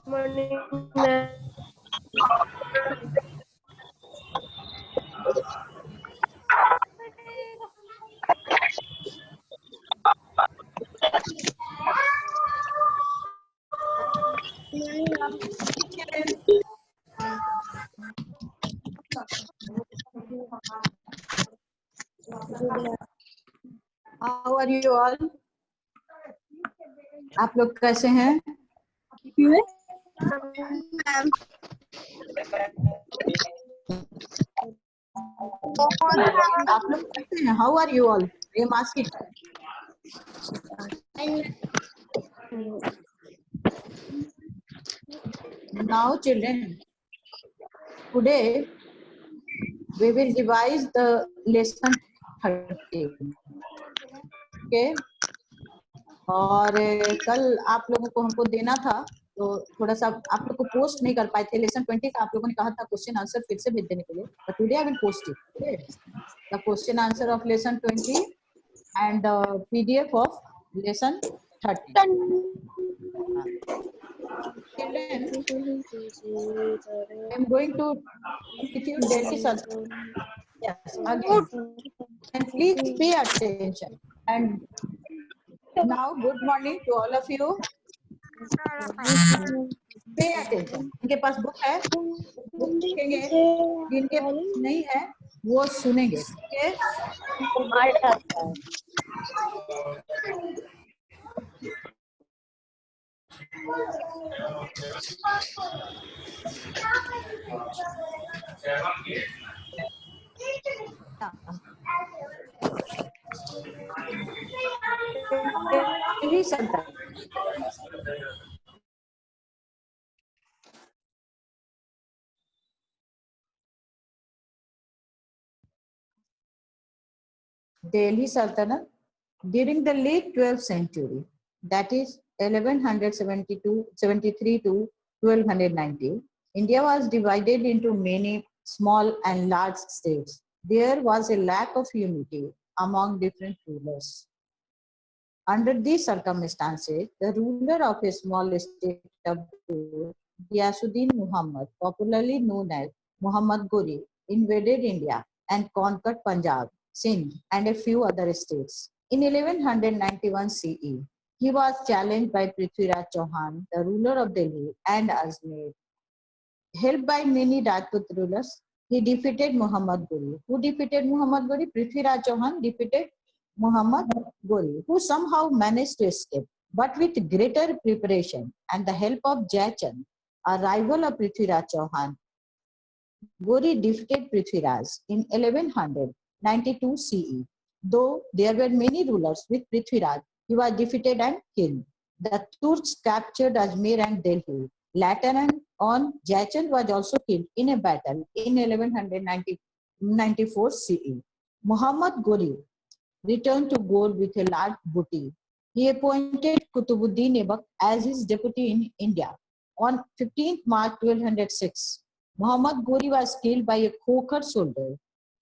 Morning, ma'am. How are you all? आप लोग कैसे हैं? आप लोग कैसे हैं? How are you all? I am asking. Now, children, today we will revise the lesson 30. Okay? और कल आप लोगों को हमको देना था, तो थोड़ा सा आप लोग को पोस्ट नहीं कर पाए थे लेसन 20 का। आप लोगों ने कहा था क्वेश्चन आंसर फिर से भेज देने के लिए, but today I will post it. Okay, the question answer of lesson 20 and the PDF of lesson 30. Children, I am going to teach you Delhi Sultan. Yes, again. And please pay attention. And now, good morning to all of you. Pay attention. इनके पास book है, book लिखेंगे, जिनके पास नहीं है वो सुनेंगे। ठीक है? दिल्ली सल्तनत। Delhi Sultanate during the late 12th century, that is 1173 to 1290, India was divided into many small and large states. There was a lack of unity among different rulers. Under these circumstances, the ruler of a small state of Ghiyasuddin Muhammad, popularly known as Muhammad Ghori, invaded India and conquered Punjab, Sindh, and a few other states. In 1191 CE, he was challenged by Prithviraj Chauhan, the ruler of Delhi and Ajmer. Helped by many Rajput rulers, he defeated Muhammad Ghori. Who defeated Muhammad Ghori? Prithviraj Chauhan defeated Muhammad Ghori, who somehow managed to escape. But with greater preparation and the help of Jaichand, a rival of Prithviraj Chauhan, Ghori defeated Prithviraj in 1192 CE. Though there were many rulers with Prithviraj, he was defeated and killed. The Turks captured Ajmer and Delhi. Later on, Jaichand was also killed in a battle in 1194 CE. Muhammad Ghori returned to Ghor with a large booty. He appointed Qutbuddin Aibak as his deputy in India. On 15th March 1206, Muhammad Ghori was killed by a Khokhar soldier.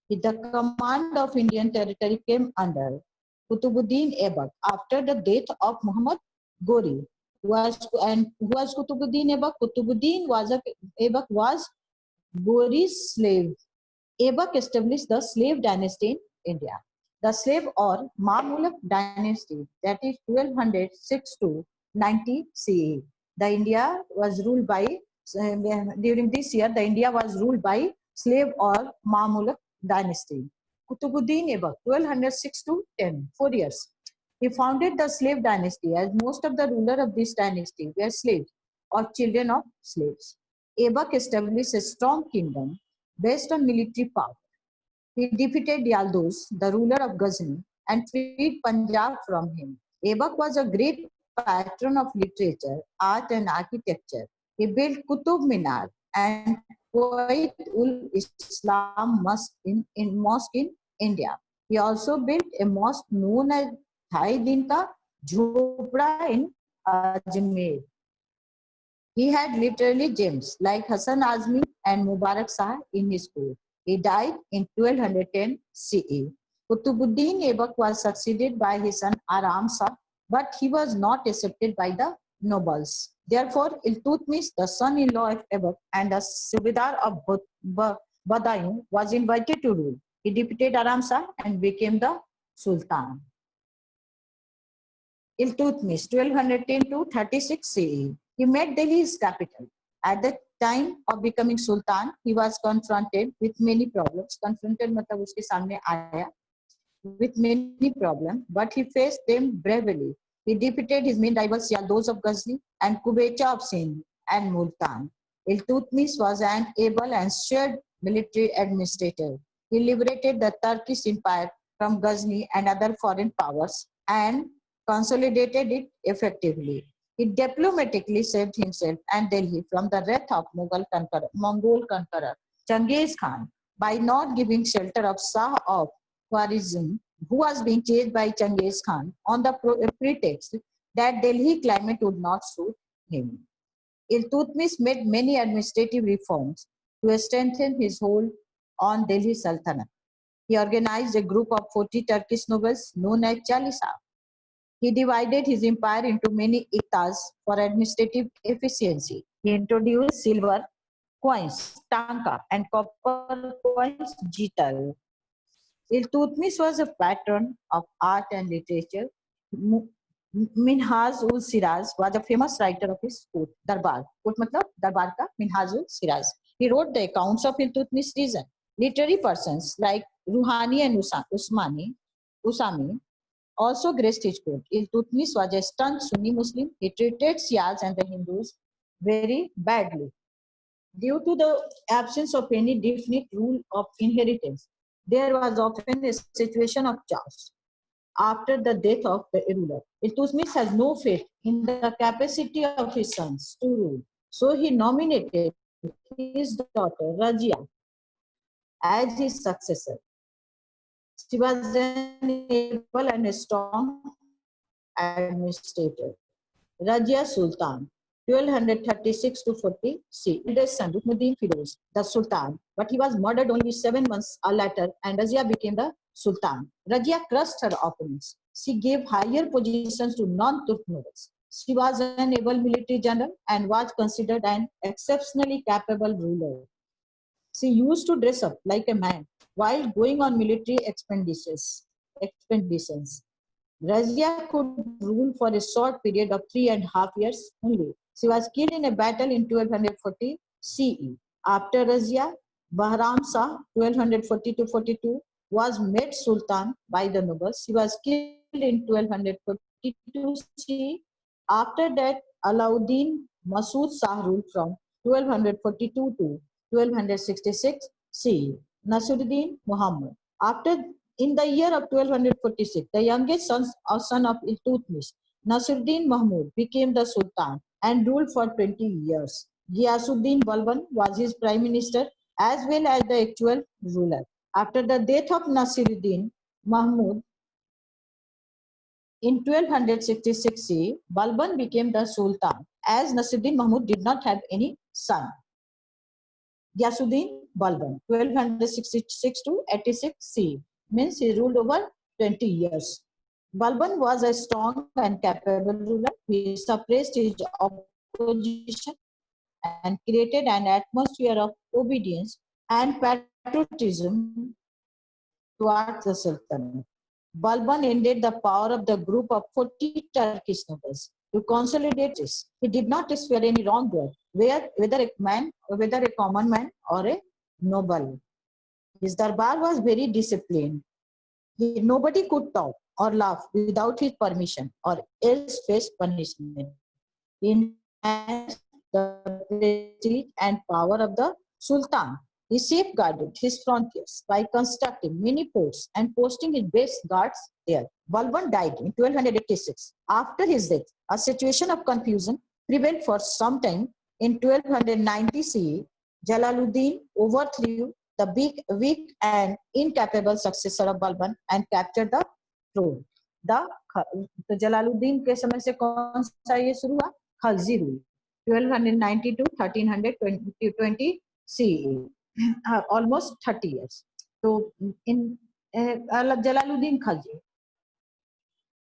The command of Indian territory came under Qutbuddin Aibak after the death of Muhammad Ghori. Who was Qutbuddin Aibak? Qutbuddin Aibak was Ghori's slave. Aibak established the slave dynasty in India. The slave or Mamluk dynasty, that is 1206 to 90 CE. The India was ruled by, during this year, the India was ruled by slave or Mamluk dynasty. Qutbuddin Aibak, 1206 to 10, 4 years. He founded the slave dynasty as most of the rulers of this dynasty were slaves or children of slaves. Aibak established a strong kingdom based on military power. He defeated Yalduz, the ruler of Ghazni, and freed Punjab from him. Aibak was a great patron of literature, art, and architecture. He built Qutub Minar and Quwait-ul-Islam mosque in India. He also built a mosque known as Thai Dinka Jhopra in Ajmer. He had literally gems like Hassan Azmi and Mubarak Shah in his court. He died in 1210 CE. Qutbuddin Aibak was succeeded by his son Aram Shah, but he was not accepted by the nobles. Therefore, Iltutmish, the son-in-law of Aibak and the Subedar of Badaयूं, was invited to rule. He defeated Aram Shah and became the Sultan. Iltutmish, 1210 to 36 CE. He made Delhi his capital. At the time of becoming Sultan, he was confronted with many problems. Confronted मतलब उसके सामने आया with many problems, but he faced them bravely. He defeated his main rivals Yaldoz of Ghazni and Kubecha of Sindh and Multan. Iltutmish was an able and shrewd military administrator. He liberated the Turkish Empire from Ghazni and other foreign powers and consolidated it effectively. He diplomatically saved himself and Delhi from the wrath of Mongol conqueror Genghis Khan by not giving shelter of Shah of Khwarizm, who was being chased by Genghis Khan on the pretext that Delhi climate would not suit him. Iltutmish made many administrative reforms to strengthen his hold on Delhi Sultanate. He organized a group of 40 Turkish nobles known as Chalisa. He divided his empire into many iktas for administrative efficiency. He introduced silver coins, tanka, and copper coins, jital. Iltutmish was a patron of art and literature. Minhaj ul Siraz was a famous writer of his court, Darbar. Court matlab Darbar ka Minhaj ul Siraz. He wrote the accounts of Iltutmish's reign. Literary persons like Ruhani and Usami also graced his court. Iltutmish was a staunch Sunni Muslim. He treated Shias and the Hindus very badly. Due to the absence of any definite rule of inheritance, there was often a situation of chaos after the death of the ruler. Iltutmish has no faith in the capacity of his sons to rule. So he nominated his daughter Razia as his successor. She was an able and a strong administrator. Razia Sultan, 1236 to 40 C. Eldest son Ruknuddin Firoz, the Sultan, but he was murdered only 7 months later and Razia became the Sultan. Razia crushed her opponents. She gave higher positions to non-Turk nobles. She was an able military general and was considered an exceptionally capable ruler. She used to dress up like a man while going on military expeditions. Razia could rule for a short period of 3.5 years only. She was killed in a battle in 1240 CE. After Razia, Bahram Shah, 1240 to 42, was made Sultan by the nobles. He was killed in 1242 CE. After that, Alauddin Masood Shah ruled from 1242 to 1266 CE. Nasiruddin Muhammad. In the year of 1246, the youngest son of Iltutmish, Nasiruddin Mahmud, became the Sultan and ruled for 20 years. Ghiyasuddin Balban was his prime minister as well as the actual ruler. After the death of Nasiruddin Mahmud in 1266 CE, Balban became the Sultan as Nasiruddin Mahmud did not have any son. Ghiyasuddin Balban, 1266 to 86 CE, means he ruled over 20 years. Balban was a strong and capable ruler. He suppressed his opposition and created an atmosphere of obedience and patriotism towards the Sultanate. Balban ended the power of the group of 40 Turkish nobles. To consolidate this, he did not spare any wrongdoer, whether a common man or a noble. His darbar was very disciplined. Nobody could talk or laugh without his permission or else face punishment. He enhanced the prestige and power of the Sultan. He safeguarded his frontiers by constructing many ports and posting his best guards there. Balban died in 1286. After his death, a situation of confusion prevailed for some time. In 1290 CE, Jalaluddin overthrew the weak and incapable successor of Balban and captured the throne. तो जलालुद्दीन के समय से कौन सा ये शुरू हुआ? Khalji rule 1290 to 1320 CE, almost 30 years. So in Jalaluddin Khalji.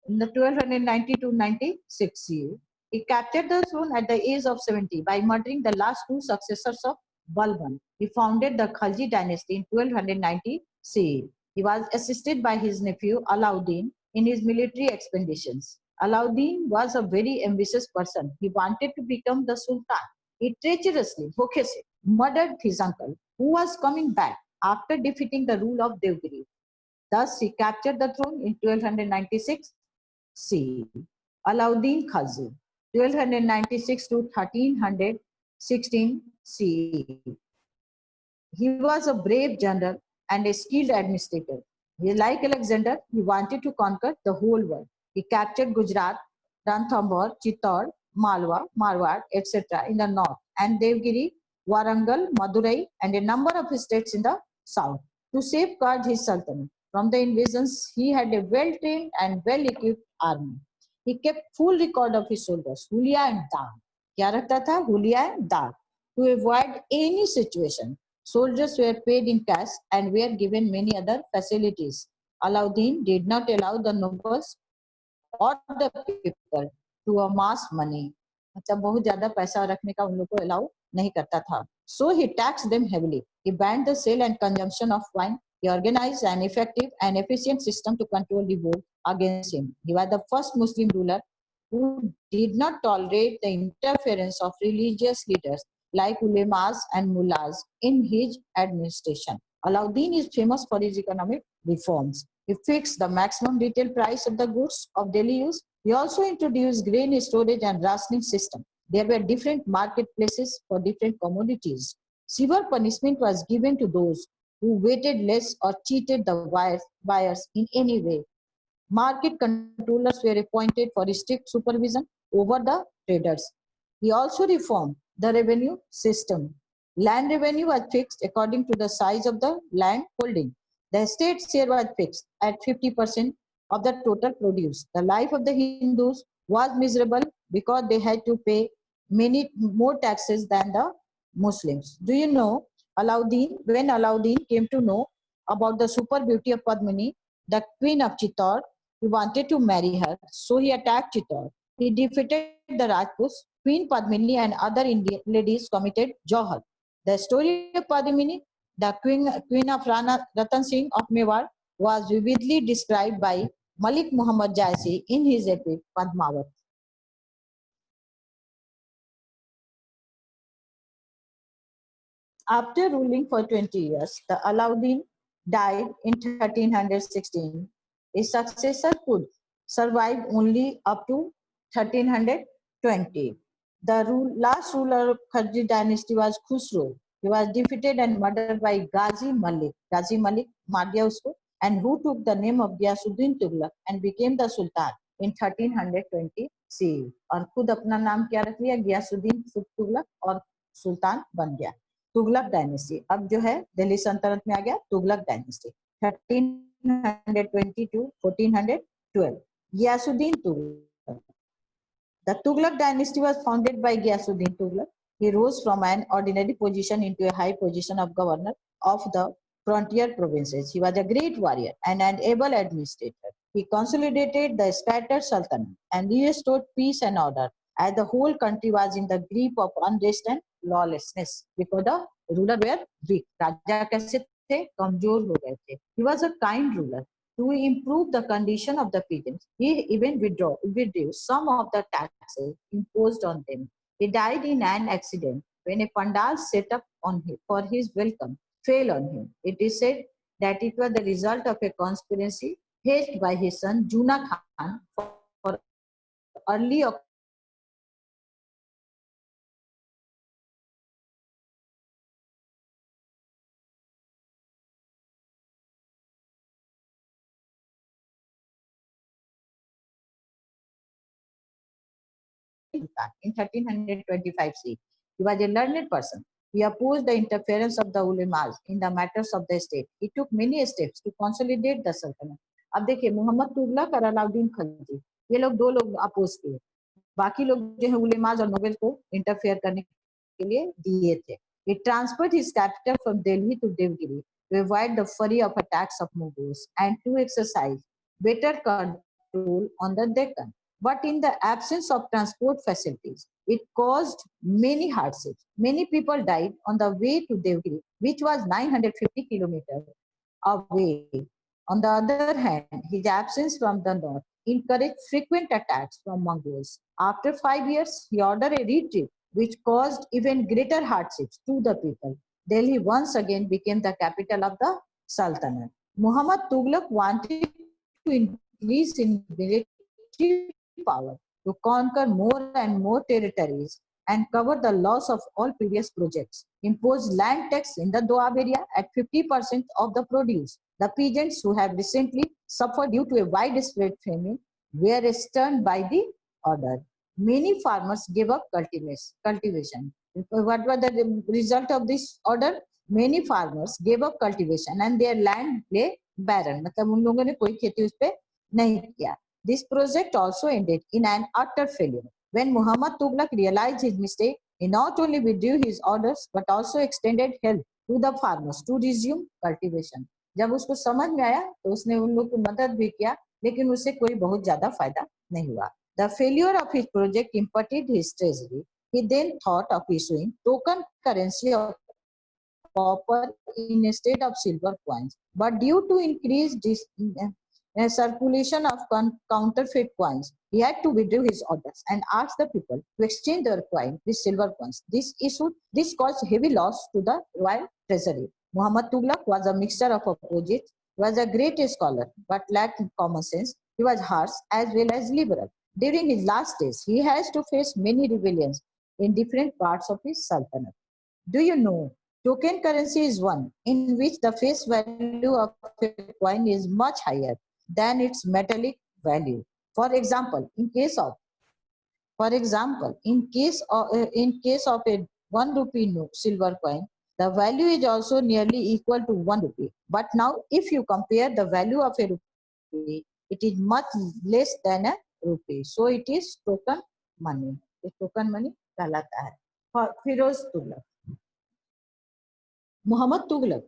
In the 1290 to 96 CE, he captured the throne at the age of 70 by murdering the last two successors of Balban. He founded the Khalji dynasty in 1290 CE. He was assisted by his nephew Alauddin in his military expeditions. Alauddin was a very ambitious person. He wanted to become the Sultan. He treacherously, धोखे से, murdered his uncle, who was coming back after defeating the rule of Devgiri. Thus, he captured the throne in 1296 CE. Alauddin Khalji, 1296 to 1316 CE. He was a brave general and a skilled administrator. He, like Alexander, he wanted to conquer the whole world. He captured Gujarat, Ranthambore, Chittor, Malwa, Marwar, etc. in the north, and Devgiri, Warangal, Madurai, and a number of states in the south. To safeguard his sultanate from the invasions, he had a well-trained and well-equipped army. He kept full record of his soldiers, Hulia and Dag. क्या रखता था? Hulia and Dag. To avoid any situation, soldiers were paid in cash and were given many other facilities. Alauddin did not allow the nobles or the people to amass money. मतलब बहुत ज्यादा पैसा रखने का उन लोगों को allow नहीं करता था. So he taxed them heavily. He banned the sale and consumption of wine. He organized an effective and efficient system to control revolt against him. He was the first Muslim ruler who did not tolerate the interference of religious leaders like ulemas and mullahs in his administration. Alauddin is famous for his economic reforms. He fixed the maximum retail price of the goods of daily use. He also introduced grain storage and rationing system. There were different marketplaces for different commodities. Severe punishment was given to those who waited less or cheated the buyers in any way. Market controllers were appointed for strict supervision over the traders. He also reformed the revenue system. Land revenue was fixed according to the size of the land holding. The state share was fixed at 50% of the total produce. The life of the Hindus was miserable because they had to pay many more taxes than the Muslims. Do you know Alauddin? When Alauddin came to know about the super beauty of Padmini, the queen of Chittor, he wanted to marry her, so he attacked Chittor. He defeated the Rajputs. Queen Padmini and other Indian ladies committed Johar. The story of Padmini, the queen of Ratan Singh of Mewar, was vividly described by Malik Muhammad Jaisi in his epic Padmavat. After ruling for 20 years, the Alauddin died in 1316. His successor could survive only up to 1320. The last ruler of Khalji dynasty was Khusro. He was defeated and murdered by Ghazi Malik. Ghazi Malik मार दिया उसको, and who took the name of Ghiyasuddin Tughlaq and became the Sultan in 1320 CE. और खुद अपना नाम क्या रख लिया? गियासुद्दीन तुगलक, और सुल्तान बन गया. तुगलक डायनेस्टी अब जो है दिल्ली सल्तनत में आ गया. Tughlaq dynasty 1320 to 1412. Ghiyasuddin Tughlaq. The Tughlaq dynasty was founded by Ghiyasuddin Tughlaq. He rose from an ordinary position into a high position of governor of the frontier provinces. He was a great warrior and an able administrator. He consolidated the scattered sultanate and restored peace and order, as the whole country was in the grip of unrest and lawlessness because the ruler were weak. राजा कैसे थे? कमजोर हो गए थे. He was a kind ruler. To improve the condition of the peasants, he even withdrew some of the taxes imposed on them. He died in an accident when a pandal set up on him for his welcome fell on him. It is said that it was the result of a conspiracy hatched by his son Juna Khan for early in 1325 CE. He was a learned person. He opposed the interference of the ulemas in the matters of the state. He took many steps to consolidate the sultanate. अब देखिए मोहम्मद तुगलक और अलाउद्दीन खिलजी, ये लोग दो लोग oppose किए. बाकी लोग जो है उलेमाज और नोबेल को इंटरफेयर करने के लिए दिए थे. He transferred his capital from Delhi to Devgiri. to avoid the fury of attacks of Mughals and to exercise better control on the Deccan. But in the absence of transport facilities, it caused many hardships. Many people died on the way to Devgiri, which was 950 kilometers away. On the other hand, his absence from the north encouraged frequent attacks from Mongols. After 5 years, he ordered a retreat, which caused even greater hardships to the people. Delhi once again became the capital of the Sultanate. Muhammad Tughlaq wanted to increase in military power to conquer more and more territories and cover the loss of all previous projects. Imposed land tax in the Doab area at 50% of the produce. The peasants who have recently suffered due to a widespread famine were stunned by the order. Many farmers gave up cultivation. What was the result of this order? Many farmers gave up cultivation and their land lay barren. मतलब उन लोगों ने कोई खेती उस पे नहीं किया. This project also ended in an utter failure. When Muhammad Tughlaq realized his mistake, he not only withdrew his orders but also extended help to the farmers to resume cultivation. जब उसको समझ में आया तो उसने उन लोगों की मदद भी किया, लेकिन उससे कोई बहुत ज्यादा फायदा नहीं हुआ. The failure of his project impacted his treasury. He then thought of issuing token currency of copper instead of silver coins. But due to increased circulation of counterfeit coins, he had to withdraw his orders and ask the people to exchange their coin with silver coins. This caused heavy loss to the royal treasury. Muhammad Tughlaq was a mixture of opposites. He was a great scholar but lacked common sense. He was harsh as well as liberal. During his last days, he has to face many rebellions in different parts of his sultanate. Do you know, token currency is one in which the face value of a coin is much higher than its metallic value. For example, in case of a 1 rupee silver coin, the value is also nearly equal to 1 rupee. But now, if you compare the value of a rupee, it is much less than a rupee. So it is token money. It token money कहलाता है. Firoz Tughlaq. Muhammad Tughlaq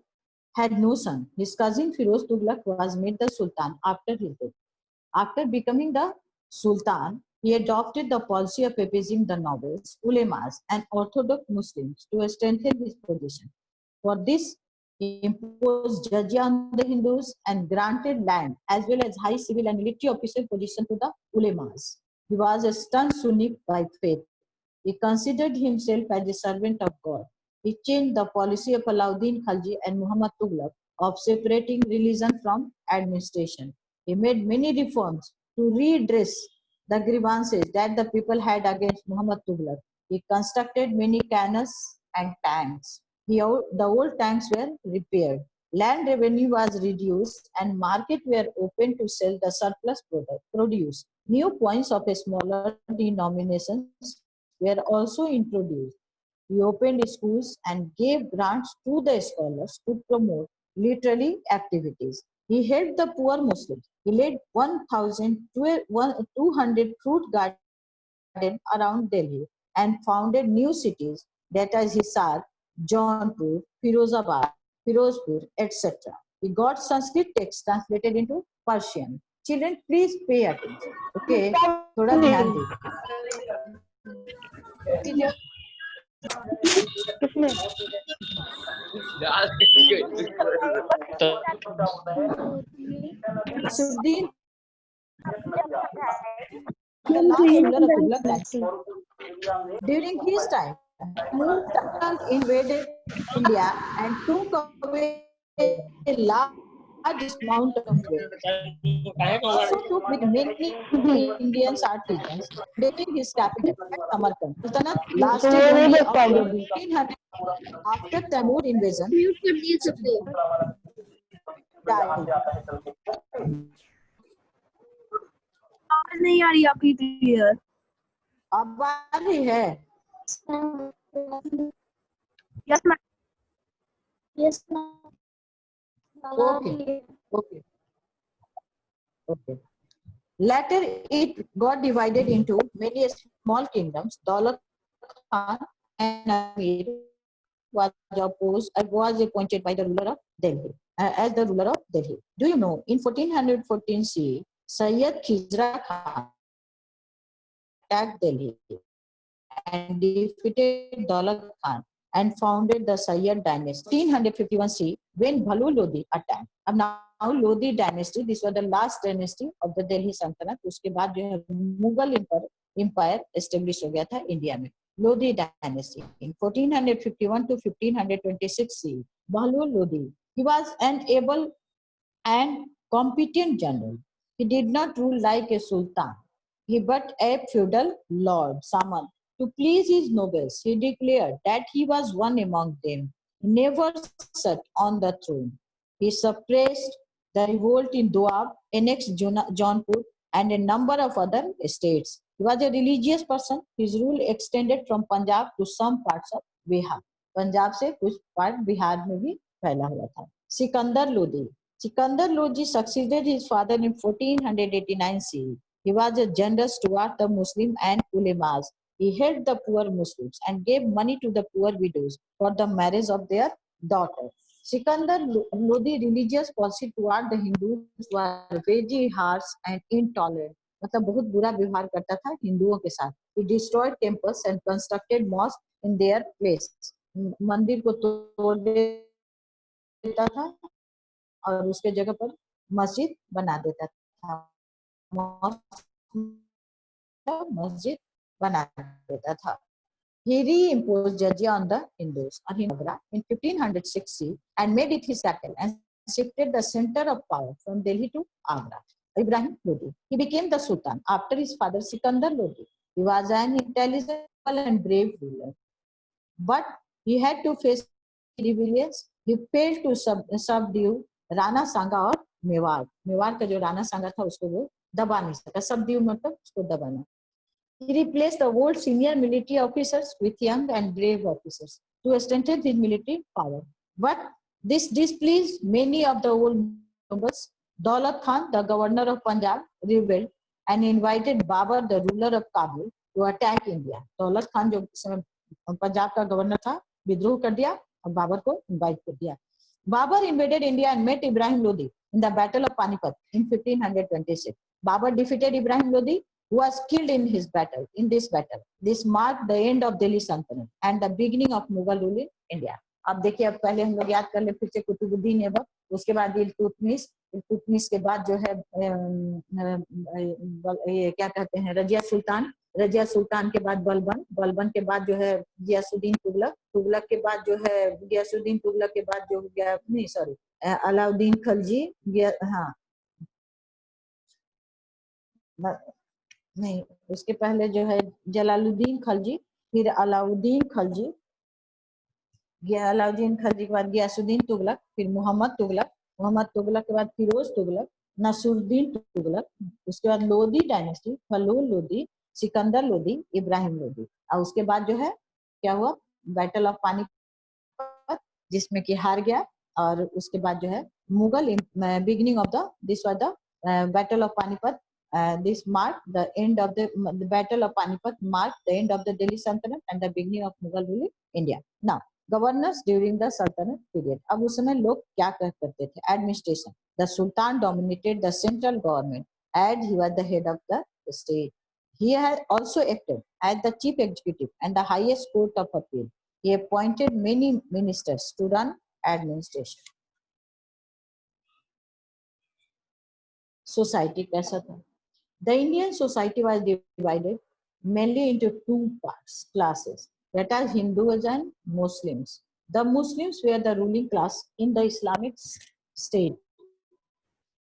had no son. His cousin Firoz Tughlaq was made the Sultan after his death. After becoming the Sultan, he adopted the policy of appeasing the nobles, ulemas, and orthodox Muslims to strengthen his position. For this, he imposed jizya on the Hindus and granted land as well as high civil and military official position to the ulemas. He was a stern Sunni by faith. He considered himself as a servant of God. He changed the policy of Alauddin Khalji and Muhammad Tughlaq of separating religion from administration. He made many reforms to redress the grievances that the people had against Muhammad Tughlaq. He constructed many canals and tanks. The old tanks were repaired. Land revenue was reduced and markets were opened to sell the surplus produce. New coins of a smaller denominations were also introduced. He opened schools and gave grants to the scholars to promote literary activities. He helped the poor Muslims. He laid 1,200 fruit gardens around Delhi and founded new cities, that is Hisar, Jaunpur, Firozabad, Firozpur, etc. He got Sanskrit texts translated into Persian. Children, please pay attention. Okay, थोड़ा ध्यान दीजिए. Nasruddin, the last ruler of Tughlaq dynasty. During his time, Mughal invaded India and took away a large amount of wealth. Also took with many Indian artisans, dating his capital at Samarkand. Sultanate lasted only up to 1500. After Tamur invasion, died. आवाज नहीं आ रही आपकी clear. अब आ रही है. Yes ma'am. Yes, ma'am. Okay. Later, it got divided into many small kingdoms. Daulat Khan and Amir was was appointed by the ruler of Delhi as the ruler of Delhi. Do you know, in 1414 CE, Sayyid Khizra Khan attacked Delhi and defeated Daulat Khan and founded the Sayyid dynasty. 1451 CE, when Bhalu Lodi attacked. अब now Lodi dynasty, this was the last dynasty of the Delhi Sultanate. उसके बाद जो है Mughal empire established हो गया था India में. Lodi dynasty in 1451 to 1526 CE. Bhalu Lodi, he was an able and competent general. He did not rule like a sultan, but a feudal lord, Saman. To please his nobles, he declared that he was one among them. He never sat on the throne. He suppressed the revolt in Doab, annexed Jaunpur, and a number of other states. He was a religious person. His rule extended from Punjab to some parts of Bihar. Punjab से कुछ part Bihar में भी फैला हुआ था. Sikandar Lodi. Sikandar Lodi succeeded his father in 1489 CE. He was a generous toward the Muslim and ulemas. He helped the poor Muslims and gave money to the poor widows for the marriage of their daughter. Sikandar Lodi religious policy toward the Hindus were very harsh and intolerant. मतलब बहुत बुरा व्यवहार करता था हिंदुओं के साथ. He destroyed temples and constructed mosques in their place. मंदिर को तोड़ देता था और उसके जगह पर मस्जिद बना देता था. मस्जिद बना देता था. He reimposed jizya on the Hindus in 1560 and made it his capital and shifted the center of power from Delhi to Agra. Ibrahim Lodi. He became the Sultan after his father Sikandar Lodi. He was an intelligent and brave ruler, but he had to face rebellions. He failed to subdue Rana सांगा और मेवाड़. मेवाड़ का जो राणा सांगा था उसको वो दबा नहीं सका. Subdue मतलब उसको दबाना. He replaced the old senior military officers with young and brave officers to strengthen his military power. But this displeased many of the old nobles. Daulat Khan, the governor of Punjab, rebelled and invited Babur, the ruler of Kabul, to attack India. Daulat Khan जो पंजाब का governor था विद्रोह कर दिया और बाबर को invite कर दिया. Babur invaded India and met Ibrahim Lodi in the Battle of Panipat in 1526. Babur defeated Ibrahim Lodi, who was killed in his battle. In this battle, this marked the end of Delhi Sultanate and the beginning of Mughal rule in India. अब देखिए, अब पहले हम लोग याद कर ले फिर से कुतुबुद्दीन ऐबक, उसके बाद इल्तुतमिश, इल्तुतमिश के बाद जो है ये क्या कहते हैं रजिया सुल्तान, रजिया सुल्तान के बाद बलबन, बलबन के बाद जो है गियासुद्दीन तुगलक, तुगलक के बाद जो है गियासुद्दीन तुगलक के बाद जो गया नहीं सॉरी अलाउद्दीन खलजी, हाँ नहीं उसके पहले जो है जलालुद्दीन खलजी, फिर अलाउद्दीन खलजी, अलाउद्दीन खलजी के बाद गियासुद्दीन तुगलक, फिर मोहम्मद तुगलक, मोहम्मद तुगलक के बाद फिरोज तुगलक, नसरुद्दीन तुगलक, उसके बाद लोदी डायनेस्टी, फलूल लोदी, सिकंदर लोदी, इब्राहिम लोदी. और उसके बाद जो है क्या हुआ, बैटल ऑफ पानीपत जिसमें कि हार गया. और उसके बाद जो है Mughal beginning of the this was the battle of Panipat. This marked the end of the Battle of Panipat marked the end of the Delhi Sultanate and the beginning of Mughal rule in India. Now, governors during the Sultanate period. अब उस समय लोग क्या करते थे? Administration. The Sultan dominated the central government and he was the head of the state. He had also acted as the chief executive and the highest court of appeal. He appointed many ministers to run administration. Society कैसा था? The Indian society was divided mainly into two parts, classes, that are Hindus and Muslims. The Muslims were the ruling class in the Islamic state.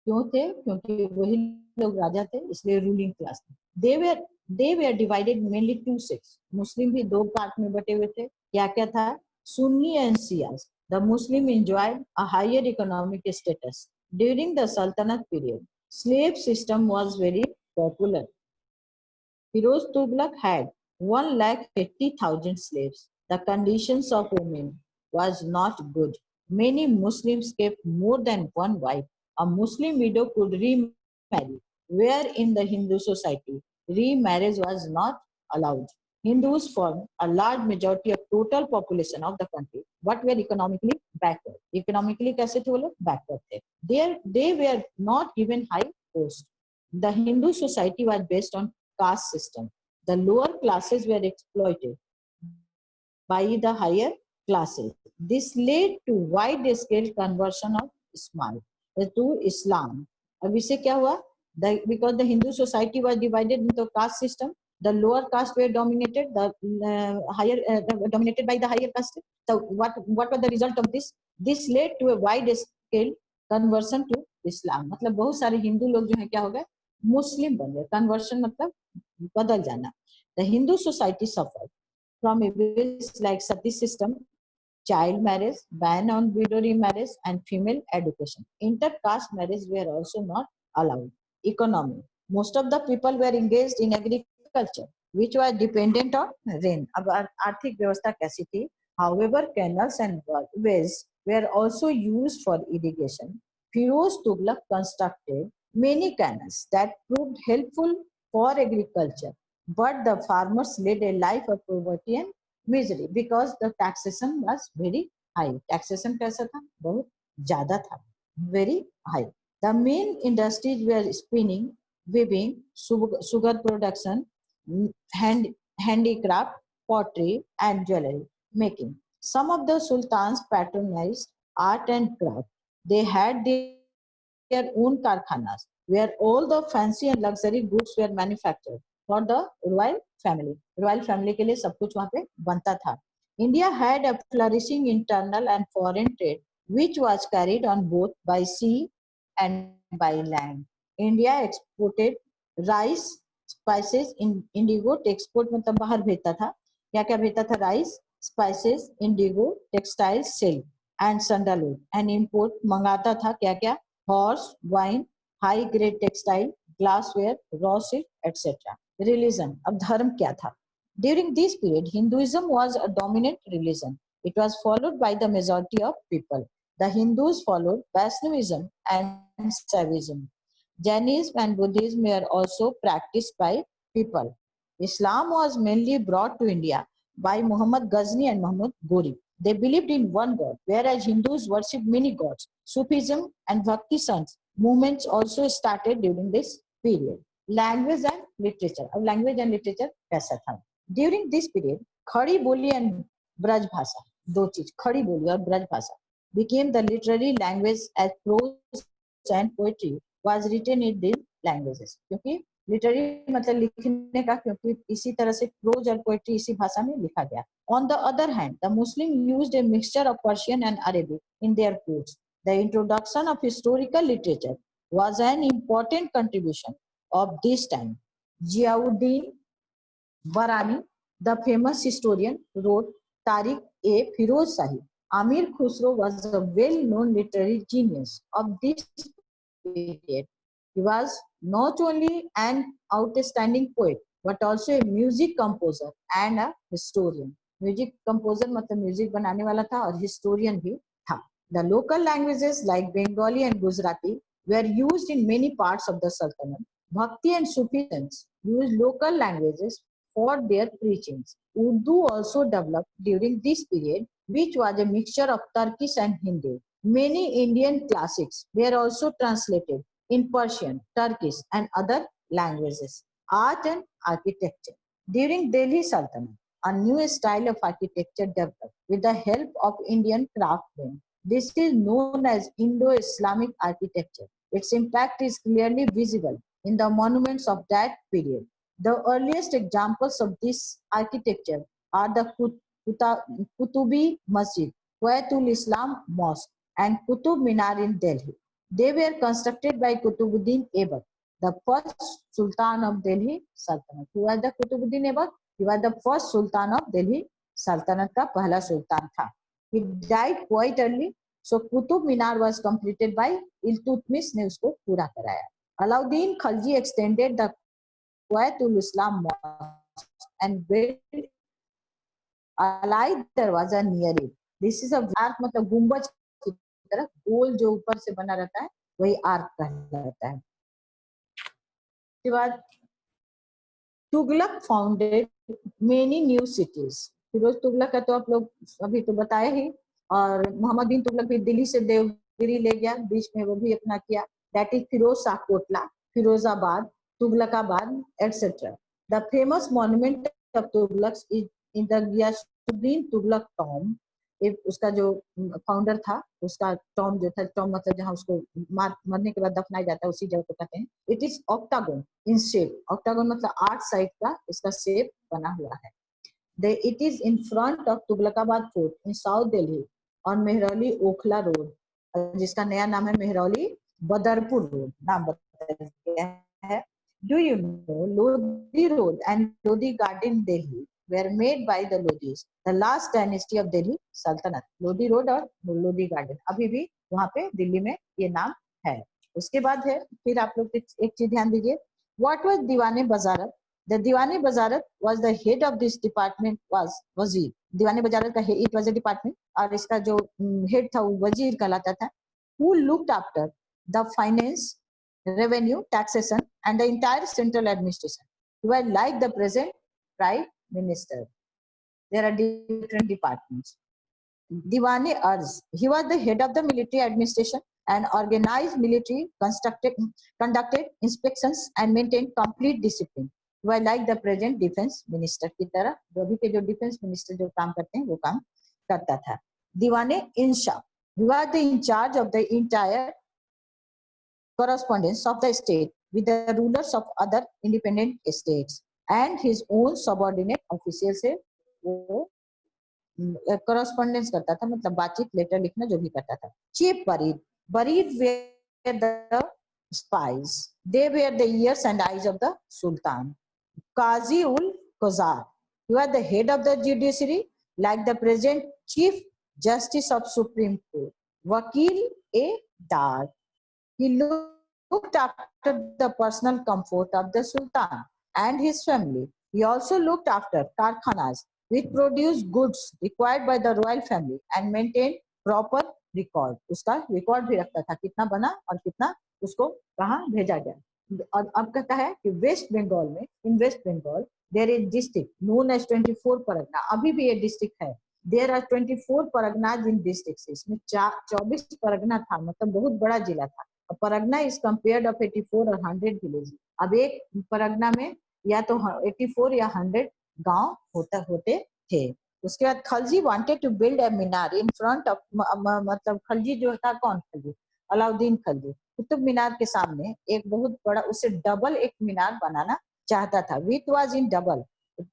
क्यों थे? क्योंकि वही लोग राजा थे, इसलिए ruling class. They were divided mainly two sects. Muslim भी दो part में बटे हुए थे. क्या क्या था? Sunni and Shias. The Muslim enjoyed a higher economic status. During the Sultanate period, slave system was very popular. Firoz Tughlaq had 1,80,000 slaves. The conditions of women was not good. Many Muslims kept more than one wife. A Muslim widow could remarry, where in the Hindu society, remarriage was not allowed. Hindus form a large majority of total population of the country, but were economically backward. Economically कैसे थे वो लोग? Backward थे. They were not given high post. The Hindu society was based on caste system. The lower classes were exploited by the higher classes. This led to wide-scale conversion of Islam. अब इससे क्या हुआ? Because the Hindu society was divided into caste system, the lower caste were dominated, the higher dominated by the higher caste. So what was the result of this? This led to a wide-scale conversion to Islam. मतलब बहुत सारे हिंदू लोग जो है क्या हो गए? मुस्लिम बन गए. Conversion मतलब बदल जाना. The Hindu society suffered from evils like sati system, child marriage, ban on widow remarriage, and female education. Inter-caste marriage were also not allowed. Economy. Most of the people were engaged in agriculture, which was dependent on rain. अब आर्थिक व्यवस्था कैसी थी? However, canals and ways were also used for irrigation. Firoz Tughlaq constructed many canals that proved helpful for agriculture, but the farmers led a life of poverty and misery because the taxation was very high. Taxation कैसा था? बहुत ज़्यादा था. Very high. The main industries were spinning, weaving, sugar production, handicraft, pottery, and jewelry making. Some of the sultans patronized art and craft. They had their own karkhanas where all the fancy and luxury goods were manufactured for the royal family. Royal family के लिए सब कुछ वहाँ पे बनता था. India had a flourishing internal and foreign trade, which was carried on both by sea and by land. India exported rice, spices, indigo. Export मतलब बाहर भेजता था. क्या क्या भेजता था? Rice, spices, indigo, textiles, silk and sandalwood. And import मंगाता था क्या क्या? Horse, wine, high grade textile, glassware, raw silk, etc. Religion. अब धर्म क्या था? During this period, Hinduism was a dominant religion. It was followed by the majority of people. The Hindus followed Vaishnavism and Shaivism. Jainism and Buddhism were also practiced by people. Islam was mainly brought to India by Muhammad Ghazni and Muhammad Ghori. They believed in one God, whereas Hindus worshipped many gods. Sufism and Bhakti movements also started during this period. Language and literature. अब language and literature कैसा था? During this period, खड़ी बोली and Braj भाषा, दो चीज, खड़ी बोली और ब्रज भाषा, became the literary language as prose and poetry was written in these languages. क्योंकि लिटरेरी मतलब लिखने का, क्योंकि इसी तरह से प्रोज और पोएट्री इसी भाषा में लिखा गया. On the other hand, the Muslim used a mixture of Persian and Arabic in their courts. The introduction of historical literature was an important contribution of this time. Ziauddin Barani, the famous historian, wrote Tariq-e-Firoz Shahi. Amir Khusro was a well-known literary genius of this period. He was not only an outstanding poet, but also a music composer and a historian. Music composer मतलब music बनाने वाला था और historian भी था. The local languages like Bengali and Gujarati were used in many parts of the Sultanate. Bhakti and Sufisms used local languages for their preachings. Urdu also developed during this period, which was a mixture of Turkish and Hindi. Many Indian classics were also translated in Persian, Turkish, and other languages. Art and architecture. During Delhi Sultanate, a new style of architecture developed with the help of Indian craftsmen. This is known as Indo-Islamic architecture. Its impact is clearly visible in the monuments of that period. The earliest examples of this architecture are the Qutubi Masjid, Quayatul Islam Mosque, and Qutub Minar in Delhi. They were constructed by Qutubuddin Aibak, the first Sultan of Delhi Sultanate. Who was the Qutubuddin Aibak? He was the first Sultan of Delhi Sultanate का पहला सुल्तान था. He died quite early, so Qutub Minar was completed by Iltutmish ने उसको पूरा कराया. Alauddin Khalji extended the Quayatul Islam Mosque and built Alai Darwaza near it. This is a arc, मतलब गुंबज की तरह गोल जो ऊपर से बना रहता है वही आर्क कहलाता है. उसके बाद Tughlaq founded many new cities. Firoz Tughlaq का तो आप लोग अभी तो बताए ही, और मोहम्मद बिन तुगलक भी दिल्ली से देवगिरी ले गया, बीच में वो भी अपना किया, that is Firoz Shah Kotla, Firozabad, Tughlaqabad etcetera. The famous monument of Tughlaq is in the Ghiyasuddin Tughlaq tomb. उसका जो फाउंडर था उसका टॉम जो था, टॉम मतलब जहाँ उसको मरने के बाद दफनाया जाता है उसी जगह को कहते हैं। It is octagon in shape, octagon मतलब 8 साइड का इसका शेप बना हुआ है। It is in front of Tughlaqabad fort in south Delhi on Mehrauli Okhla road, जिसका नया नाम है मेहरौली बदरपुर रोड, नाम बदल गया है। Do you know Lodhi road and Lodhi garden Delhi were made by the Lodhis, the last dynasty of Delhi Sultanate। Lodhi road और लोधी गार्डन अभी भी वहां पे दिल्ली में ये नाम है। उसके बाद है, फिर आप लोग एक चीज ध्यान दीजिए, व्हाट वाज दीवाने बजारत? द दीवाने बजारत was the head of this department was वजीर। दीवाने बजारत का इट वाज अ डिपार्टमेंट और इसका जो हेड था वो वजीर कहलाता था। Who looked after the finance, revenue, taxation, and the entire central administration, were like the present prime minister. There are different departments. Diwane Arz, he was the head of the military administration and organized military, conducted inspections and maintained complete discipline. Were like the present defense minister की तरह, जो अभी के जो defence minister जो काम करते हैं वो काम करता था। दीवाने इंशा, he was the in charge of the entire correspondence of the state with the rulers of other independent states and his own subordinate officials से वो correspondence करता था, मतलब बातचीत, लेटर लिखना जो भी करता था। Chief barid, barid were the spies, they were the ears and eyes of the sultan. Qazi ul Qazar, he was the head of the judiciary like the present chief justice of Supreme Court. Wakil a Dar, he looked after the personal comfort of the Sultan and his family. He also looked after karkhanas which produced goods required by the royal family and maintained proper record. उसका record भी रखता था, कितना बना और कितना उसको कहाँ भेजा गया। और अब कहता है कि वेस्ट बंगाल में, in West Bengal there is district known as 24 Pargana, अभी भी ये डिस्ट्रिक्ट है। There are 24 Parganas in district, इसमें 24 परगना था, मतलब बहुत बड़ा जिला था। परगना इज कंपेयर्ड ऑफ 84 और 100 विलेज। अब एक परगना में या तो 84 या 100 गांव होते थे। उसके बाद Khalji wanted to build a minar in front of, मतलब खलजी जो था, कौन खलजी? अलाउद्दीन खलजी कुतुब मीनार के सामने एक बहुत बड़ा, उससे डबल एक मीनार बनाना चाहता था। Which was in double,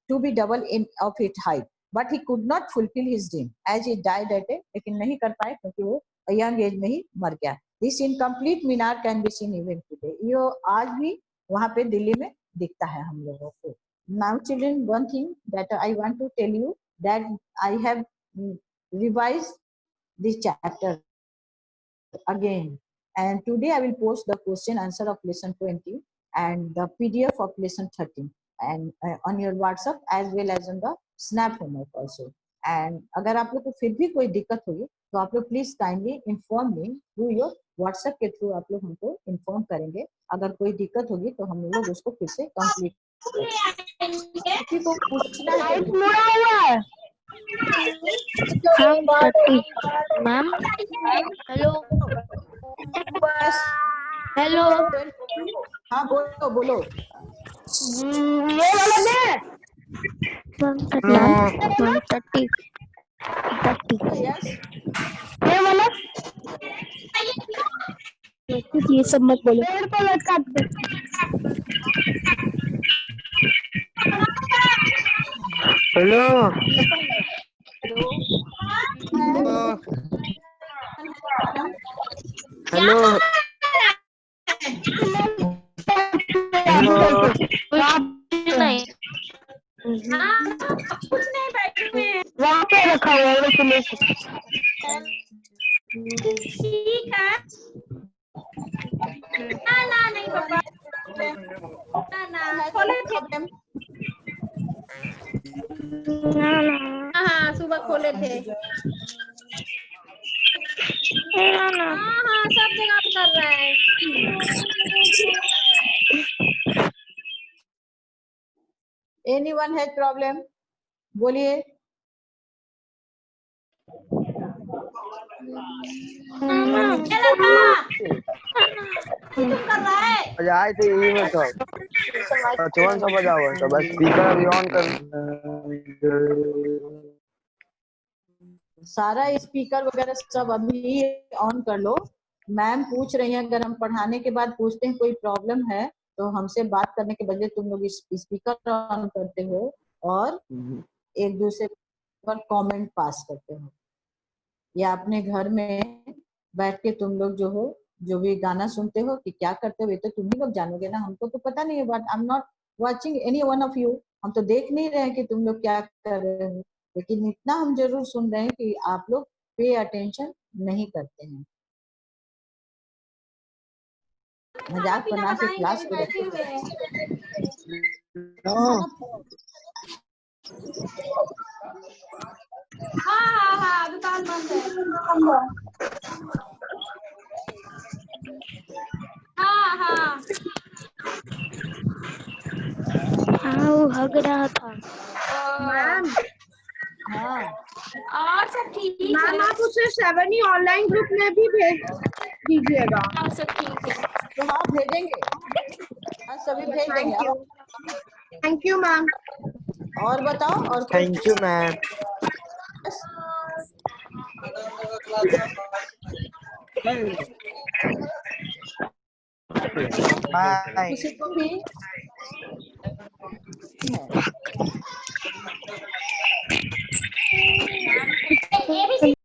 to be double in of it height, but he could not fulfil his dream as he died at a, लेकिन नहीं कर पाए क्योंकि वो यंग एज में ही मर गया। This incomplete Minar can be seen even today, ये आज भी वहां पे दिल्ली में दिखता है हम लोगों को। Now children, one thing that I want to tell you, that I have revised this chapter again, and today I will post the question answer of lesson 20 and the PDF of lesson 13 and on your WhatsApp as well as on the Snap homework also. And अगर आप लोग को फिर भी कोई दिक्कत होगी तो आप लोग please kindly inform me through your WhatsApp के थ्रू, आप लोग हमको इन्फॉर्म करेंगे। अगर कोई दिक्कत होगी तो हम लोग उसको फिर से कंप्लीट करेंगे। किसी को पूछना है तो मैम हेलो बस, हेलो हाँ बोलो बोलो। ये वाला दे 130 यस, ये वाला ये सब मत बोलो। पेड़ पे लटका दो। हेलो हेलो हेलो नहीं वहाँ पे रखा हुआ है ठीक है। ना नहीं पापा, ना खोले थे, हाँ सुबह खोले थे, हाँ सब जगह कर रहा है। Anyone has problem? बोलिए। चला तुम कर रहा है बजाए थे यही में सब बचपन से बजा हुआ था, बस स्पीकर अभी ऑन कर। सारा स्पीकर वगैरह सब अभी ऑन कर लो। मैम पूछ रही हैं, अगर हम पढ़ाने के बाद पूछते हैं कोई प्रॉब्लम है तो हमसे बात करने के बजाय तुम लोग स्पीकर ऑन करते हो और एक दूसरे पर कमेंट पास करते हो, या अपने घर में बैठ के तुम लोग जो हो जो भी गाना सुनते हो कि क्या करते हो, ये तो तुम ही लोग जानोगे ना, हमको तो पता नहीं है। But I am not watching any one of you, हम तो देख नहीं रहे हैं कि तुम लोग क्या कर रहे हो, लेकिन इतना हम जरूर सुन रहे हैं कि आप लोग पे अटेंशन नहीं करते हैं। मजाक बना के क्लास को रखते हैं। हाँ दुकान बंद है हाँ वो हग रहा था। मैम हाँ और सब ठीक है मैम आप उसे 7 ही ऑनलाइन ग्रुप में भी भेज दीजिएगा। और सब ठीक है तो हाँ भेजेंगे, हाँ सभी भेज देंगे। Thank you ma'am. और बताओ, और कोई थैंक यू मैम। बाय। किसी को भी ये भी